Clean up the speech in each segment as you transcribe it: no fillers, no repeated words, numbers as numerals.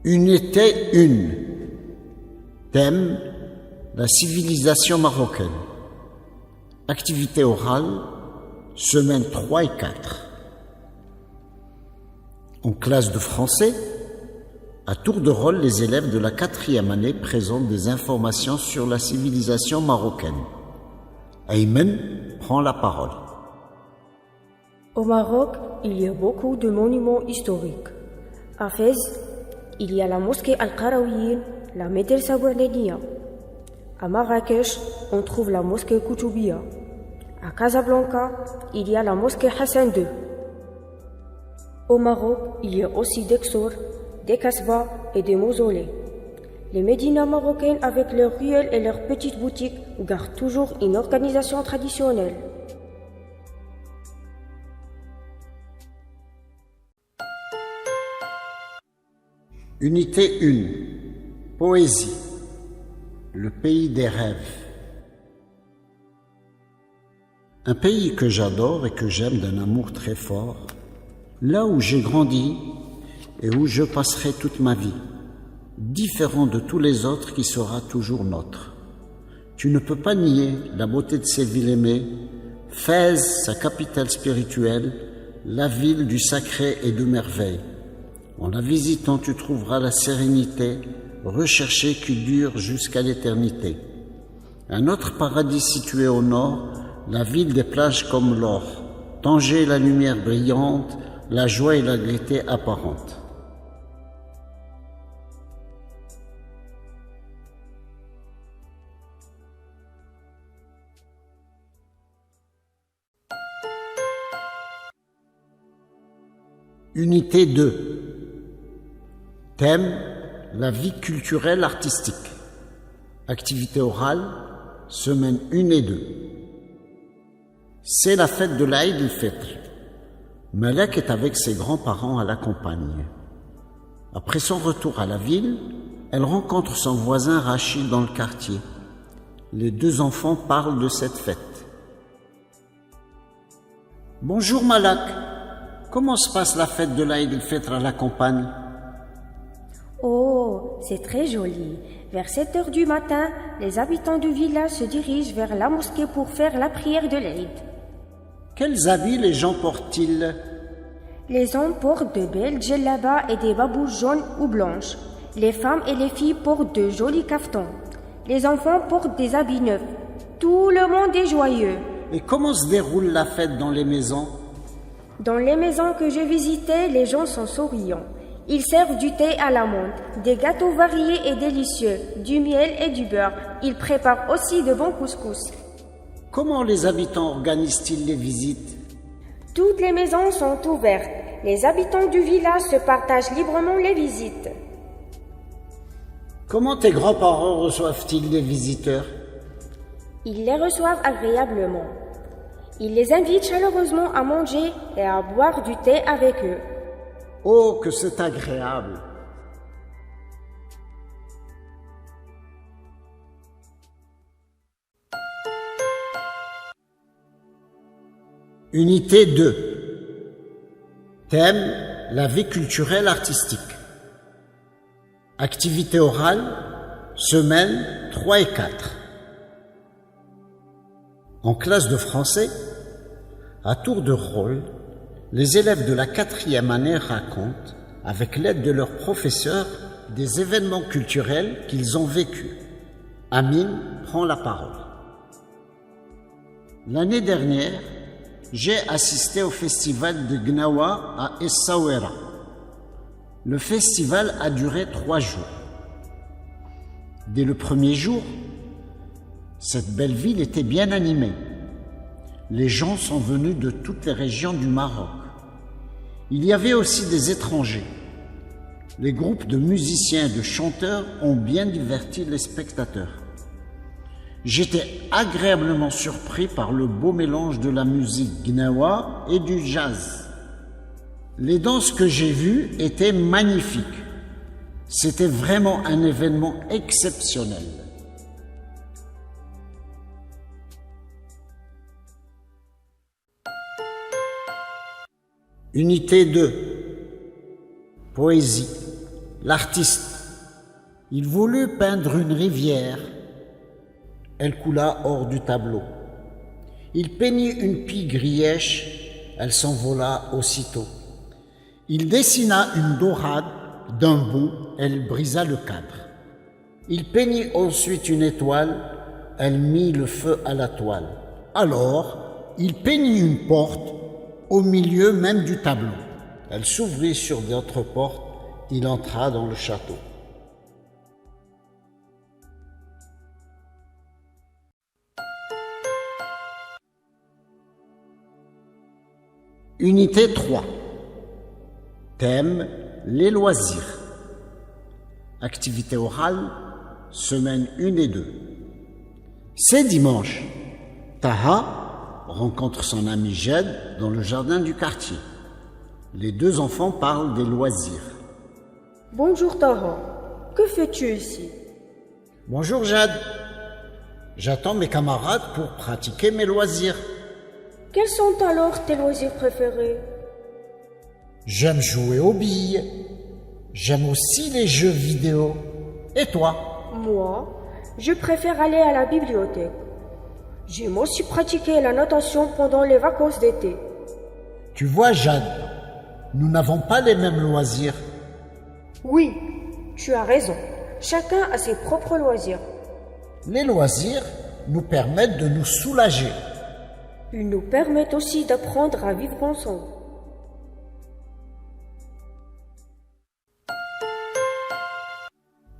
Unité 1. Thème: la civilisation marocaine. Activité orale, semaines 3 et 4. En classe de français, à tour de rôle, les élèves de la 4e année présentent des informations sur la civilisation marocaine. Aymen prend la parole. Au Maroc, il y a beaucoup de monuments historiques. À Fès, il y a la mosquée Al-Qarawiyyin, la Médersa Bouernenia. À Marrakech, on trouve la mosquée Koutoubia. À Casablanca, il y a la mosquée Hassan II. Au Maroc, il y a aussi des Xor, des Kasbahs et des mausolées. Les médinas marocaines, avec leurs ruelles et leurs petites boutiques, gardent toujours une organisation traditionnelle. Unité 1. Poésie. Le pays des rêves. Un pays que j'adore et que j'aime d'un amour très fort, là où j'ai grandi et où je passerai toute ma vie, différent de tous les autres qui sera toujours nôtre. Tu ne peux pas nier la beauté de ces villes aimées, Fès, sa capitale spirituelle, la ville du sacré et de merveille. En la visitant, tu trouveras la sérénité recherchée qui dure jusqu'à l'éternité. Un autre paradis situé au nord, la ville des plages comme l'or, Tanger la lumière brillante, la joie et la gaieté apparente. Unité 2. Thème: la vie culturelle artistique. Activité orale, semaines 1 et 2. C'est la fête de l'Aïd el-Fitr. Malek est avec ses grands-parents à la campagne. Après son retour à la ville, elle rencontre son voisin Rachid dans le quartier. Les deux enfants parlent de cette fête. Bonjour Malak, comment se passe la fête de l'Aïd el-Fitr à la campagne? Oh, c'est très joli. Vers 7 heures du matin, les habitants du village se dirigent vers la mosquée pour faire la prière de l'Aïd. Quels habits les gens portent-ils? Les hommes portent de belles djellabas et des babouches jaunes ou blanches. Les femmes et les filles portent de jolis caftans. Les enfants portent des habits neufs. Tout le monde est joyeux. Et comment se déroule la fête dans les maisons? Dans les maisons que je visitais, les gens sont souriants. Ils servent du thé à la menthe, des gâteaux variés et délicieux, du miel et du beurre. Ils préparent aussi de bons couscous. Comment les habitants organisent-ils les visites? Toutes les maisons sont ouvertes. Les habitants du village se partagent librement les visites. Comment tes grands-parents reçoivent-ils les visiteurs? Ils les reçoivent agréablement. Ils les invitent chaleureusement à manger et à boire du thé avec eux. Oh, que c'est agréable! Unité 2. Thème: la vie culturelle artistique. Activité orale, semaines 3 et 4. En classe de français, à tour de rôle, les élèves de la 4e année racontent, avec l'aide de leurs professeurs, des événements culturels qu'ils ont vécus. Amine prend la parole. L'année dernière, j'ai assisté au festival de Gnawa à Essaouira. Le festival a duré 3 jours. Dès le premier jour, cette belle ville était bien animée. Les gens sont venus de toutes les régions du Maroc. Il y avait aussi des étrangers. Les groupes de musiciens et de chanteurs ont bien diverti les spectateurs. J'étais agréablement surpris par le beau mélange de la musique gnawa et du jazz. Les danses que j'ai vues étaient magnifiques. C'était vraiment un événement exceptionnel. Unité 2. Poésie. L'artiste. Il voulut peindre une rivière. Elle coula hors du tableau. Il peignit une pie grièche. Elle s'envola aussitôt. Il dessina une dorade. D'un bout, elle brisa le cadre. Il peignit ensuite une étoile. Elle mit le feu à la toile. Alors, il peignit une porte au milieu même du tableau. Elle s'ouvrit sur d'autres portes. Il entra dans le château. Unité 3. Thème: les loisirs. Activité orale, semaine 1 et 2. C'est dimanche. Taha rencontre son ami Jed dans le jardin du quartier. Les deux enfants parlent des loisirs. Bonjour Taha, que fais-tu ici? Bonjour Jed. J'attends mes camarades pour pratiquer mes loisirs. Quels sont alors tes loisirs préférés? J'aime jouer aux billes. J'aime aussi les jeux vidéo. Et toi? Moi, je préfère aller à la bibliothèque. J'aime aussi pratiquer la natation pendant les vacances d'été. Tu vois, Jade, nous n'avons pas les mêmes loisirs. Oui, tu as raison. Chacun a ses propres loisirs. Les loisirs nous permettent de nous soulager. Ils nous permettent aussi d'apprendre à vivre ensemble.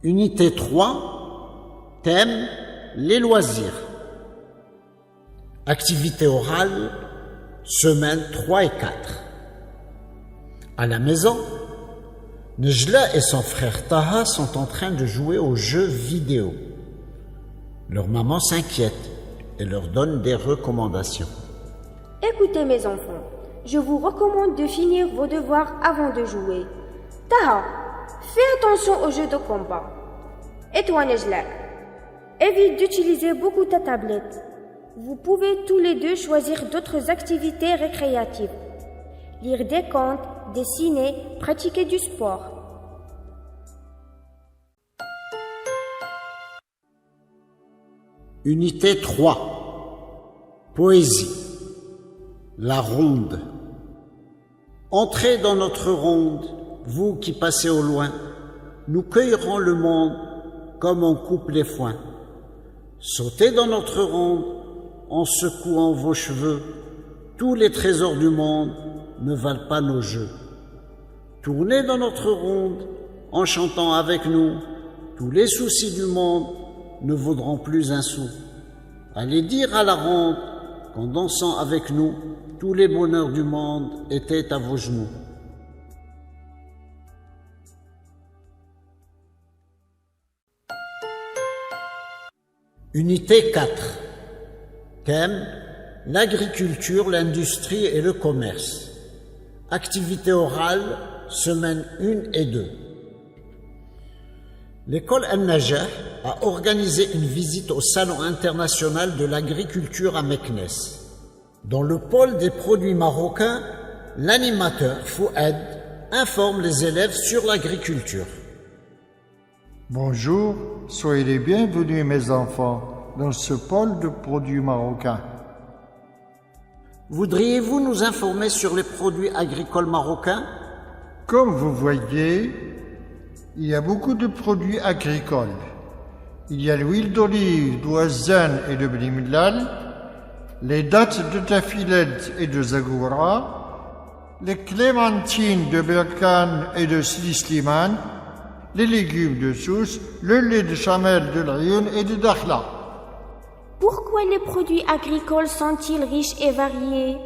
Unité 3, thème: les loisirs. Activité orale, semaines 3 et 4. À la maison, Nejla et son frère Taha sont en train de jouer aux jeux vidéo. Leur maman s'inquiète et leur donne des recommandations. Écoutez mes enfants, je vous recommande de finir vos devoirs avant de jouer. Taha, fais attention aux jeux de combat. Et toi Nejla, évite d'utiliser beaucoup ta tablette. Vous pouvez tous les deux choisir d'autres activités récréatives. Lire des contes, dessiner, pratiquer du sport. Unité 3. Poésie. La ronde. Entrez dans notre ronde, vous qui passez au loin. Nous cueillerons le monde comme on coupe les foins. Sautez dans notre ronde en secouant vos cheveux. Tous les trésors du monde ne valent pas nos jeux. Tournez dans notre ronde en chantant avec nous. Tous les soucis du monde ne vaudront plus un sou. Allez dire à la ronde qu'en dansant avec nous, tous les bonheurs du monde étaient à vos genoux. Unité 4. Thème: l'agriculture, l'industrie et le commerce. Activité orale, semaine 1 et 2. L'école Al-Najah a organisé une visite au Salon international de l'agriculture à Meknès. Dans le pôle des produits marocains, l'animateur Fouad informe les élèves sur l'agriculture. Bonjour, soyez les bienvenus mes enfants dans ce pôle de produits marocains. Voudriez-vous nous informer sur les produits agricoles marocains? Comme vous voyez, il y a beaucoup de produits agricoles. Il y a l'huile d'olive, d'ouazane et de blimlal, les dattes de tafiled et de zagoura, les clémentines de Berkane et de Sidi Slimane, les légumes de Sousse, le lait de chamel de l'Ayoun et de Dakhla. Pourquoi les produits agricoles sont-ils riches et variés?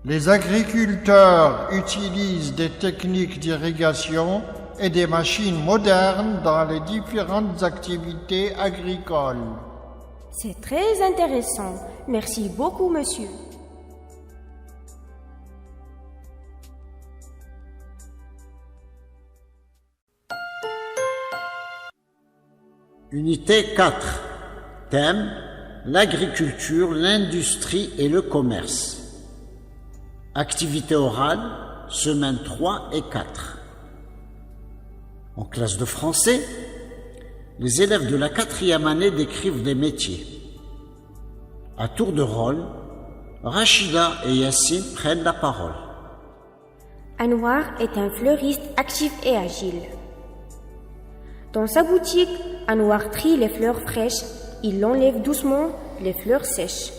Les agriculteurs utilisent des techniques d'irrigation et des machines modernes dans les différentes activités agricoles. C'est très intéressant. Merci beaucoup, monsieur. Unité 4. Thème: l'agriculture, l'industrie et le commerce. Activité orale, semaine 3 et 4. En classe de français, les élèves de la 4e année décrivent des métiers. À tour de rôle, Rachida et Yassine prennent la parole. Anwar est un fleuriste actif et agile. Dans sa boutique, Anwar trie les fleurs fraîches. Il enlève doucement les fleurs sèches.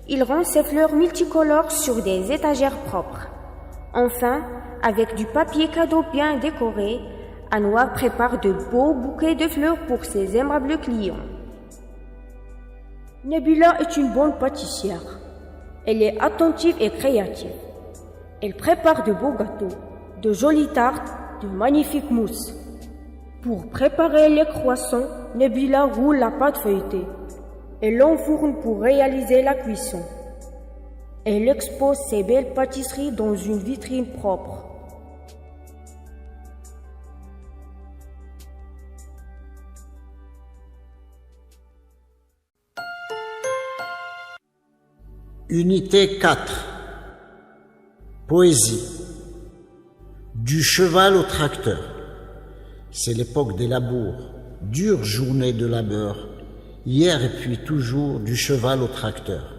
Il rend ses fleurs multicolores sur des étagères propres. Enfin, avec du papier cadeau bien décoré, Anwar prépare de beaux bouquets de fleurs pour ses aimables clients. Nabila est une bonne pâtissière. Elle est attentive et créative. Elle prépare de beaux gâteaux, de jolies tartes, de magnifiques mousses. Pour préparer les croissants, Nabila roule la pâte feuilletée. Elle l'enfourne pour réaliser la cuisson. Elle expose ses belles pâtisseries dans une vitrine propre. Unité 4. Poésie. Du cheval au tracteur. C'est l'époque des labours, dure journée de labeur. Hier et puis toujours, du cheval au tracteur.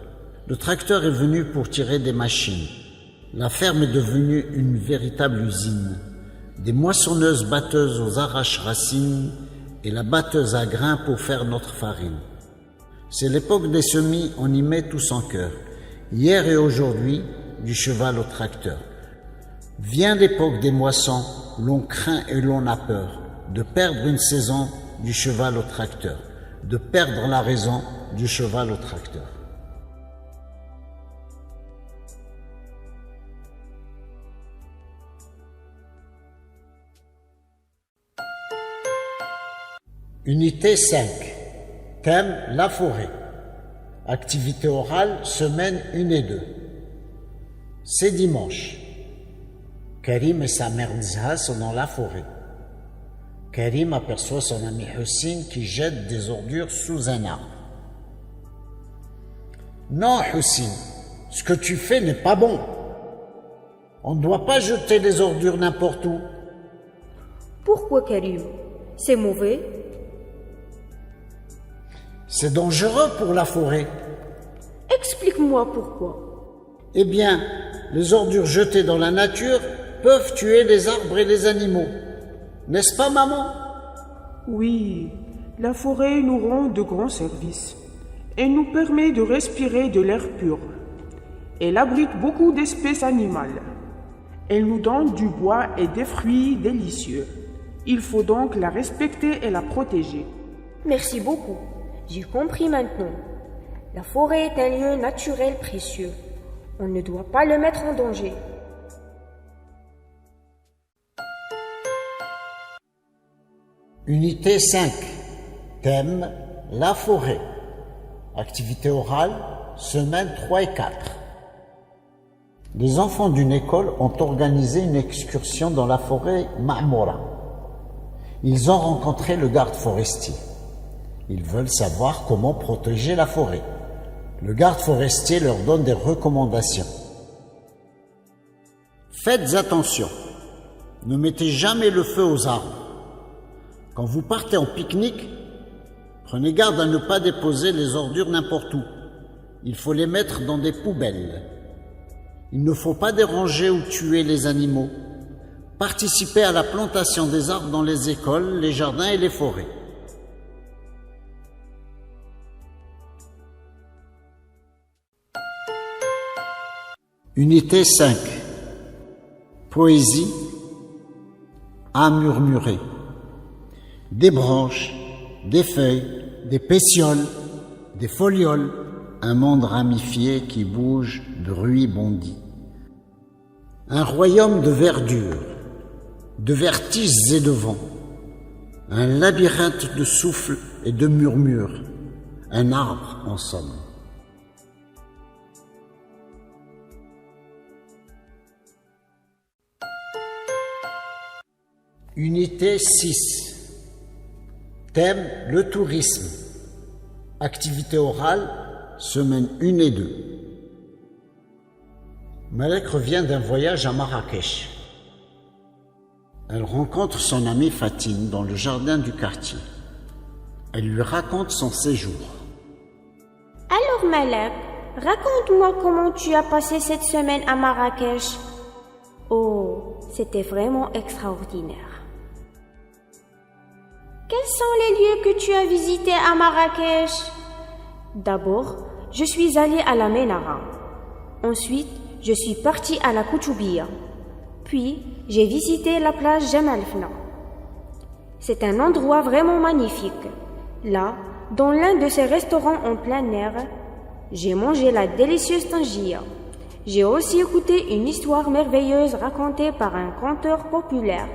Le tracteur est venu pour tirer des machines. La ferme est devenue une véritable usine. Des moissonneuses batteuses aux arrache-racines et la batteuse à grains pour faire notre farine. C'est l'époque des semis, on y met tout son cœur. Hier et aujourd'hui, du cheval au tracteur. Vient l'époque des moissons, l'on craint et l'on a peur de perdre une saison, du cheval au tracteur, de perdre la raison, du cheval au tracteur. Unité 5. Thème la forêt. Activité orale, semaine 1 et 2. C'est dimanche. Karim et sa mère Nzha sont dans la forêt. Karim aperçoit son ami Hussein qui jette des ordures sous un arbre. Non, Hussein, ce que tu fais n'est pas bon. On ne doit pas jeter les ordures n'importe où. Pourquoi, Karim? C'est mauvais? C'est dangereux pour la forêt. Explique-moi pourquoi. Eh bien, les ordures jetées dans la nature peuvent tuer les arbres et les animaux. N'est-ce pas, maman? Oui, la forêt nous rend de grands services. Elle nous permet de respirer de l'air pur. Elle abrite beaucoup d'espèces animales. Elle nous donne du bois et des fruits délicieux. Il faut donc la respecter et la protéger. Merci beaucoup. J'ai compris maintenant. La forêt est un lieu naturel précieux. On ne doit pas le mettre en danger. Unité 5. Thème la forêt. Activité orale, semaine 3 et 4. Les enfants d'une école ont organisé une excursion dans la forêt Ma'moura. Ils ont rencontré le garde forestier. Ils veulent savoir comment protéger la forêt. Le garde forestier leur donne des recommandations. Faites attention. Ne mettez jamais le feu aux arbres. Quand vous partez en pique-nique, prenez garde à ne pas déposer les ordures n'importe où. Il faut les mettre dans des poubelles. Il ne faut pas déranger ou tuer les animaux. Participez à la plantation des arbres dans les écoles, les jardins et les forêts. Unité 5. Poésie à murmurer. Des branches, des feuilles, des pétioles, des folioles, un monde ramifié qui bouge, bruit bondit. Un royaume de verdure, de vertiges et de vent, un labyrinthe de souffles et de murmures, un arbre en somme. Unité 6. Thème le tourisme. Activité orale, semaine 1 et 2. Malek revient d'un voyage à Marrakech. Elle rencontre son amie Fatine dans le jardin du quartier. Elle lui raconte son séjour. Alors Malak, raconte-moi comment tu as passé cette semaine à Marrakech. Oh, c'était vraiment extraordinaire. Quels sont les lieux que tu as visités à Marrakech? D'abord, je suis allée à la Ménara. Ensuite, je suis partie à la Koutoubia. Puis, j'ai visité la plage Jemal Fna. C'est un endroit vraiment magnifique. Là, dans l'un de ces restaurants en plein air, j'ai mangé la délicieuse tangia. J'ai aussi écouté une histoire merveilleuse racontée par un conteur populaire.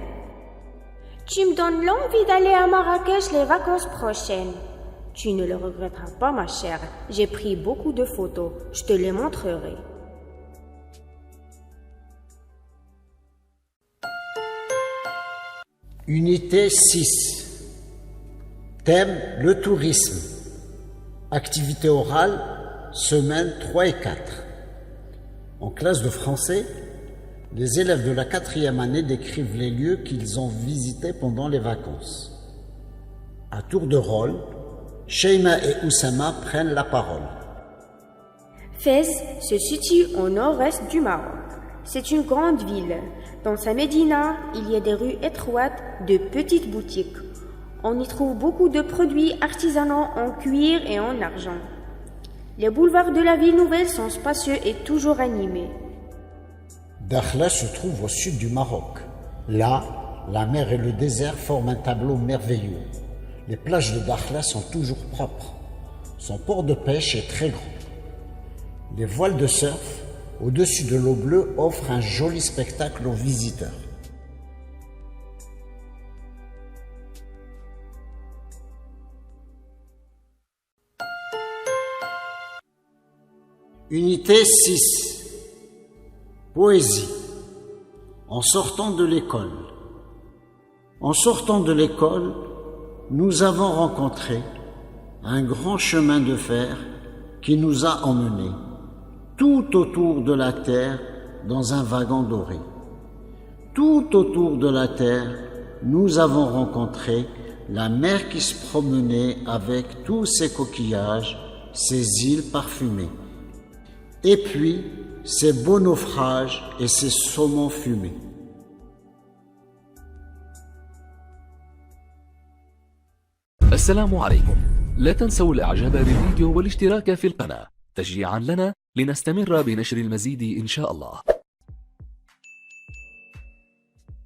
Tu me donnes l'envie d'aller à Marrakech les vacances prochaines. Tu ne le regretteras pas, ma chère. J'ai pris beaucoup de photos. Je te les montrerai. Unité 6. Thème, le tourisme. Activité orale, semaines 3 et 4. En classe de français, les élèves de la 4e année décrivent les lieux qu'ils ont visités pendant les vacances. À tour de rôle, Sheima et Oussama prennent la parole. Fès se situe au nord-est du Maroc. C'est une grande ville. Dans sa médina, il y a des rues étroites de petites boutiques. On y trouve beaucoup de produits artisanaux en cuir et en argent. Les boulevards de la ville nouvelle sont spacieux et toujours animés. Dakhla se trouve au sud du Maroc. Là, la mer et le désert forment un tableau merveilleux. Les plages de Dakhla sont toujours propres. Son port de pêche est très grand. Les voiles de surf au-dessus de l'eau bleue offrent un joli spectacle aux visiteurs. Unité 6. Poésie. En sortant de l'école. En sortant de l'école, nous avons rencontré un grand chemin de fer qui nous a emmenés tout autour de la terre dans un wagon doré. Tout autour de la terre, nous avons rencontré la mer qui se promenait avec tous ses coquillages, ses îles parfumées. Et puis, ses beaux naufrages et ses saumons fumés. السلام عليكم. لا تنسوا الاعجاب بالفيديو والاشتراك في القناة تشجيعا لنا لنستمر بنشر المزيد إن شاء الله.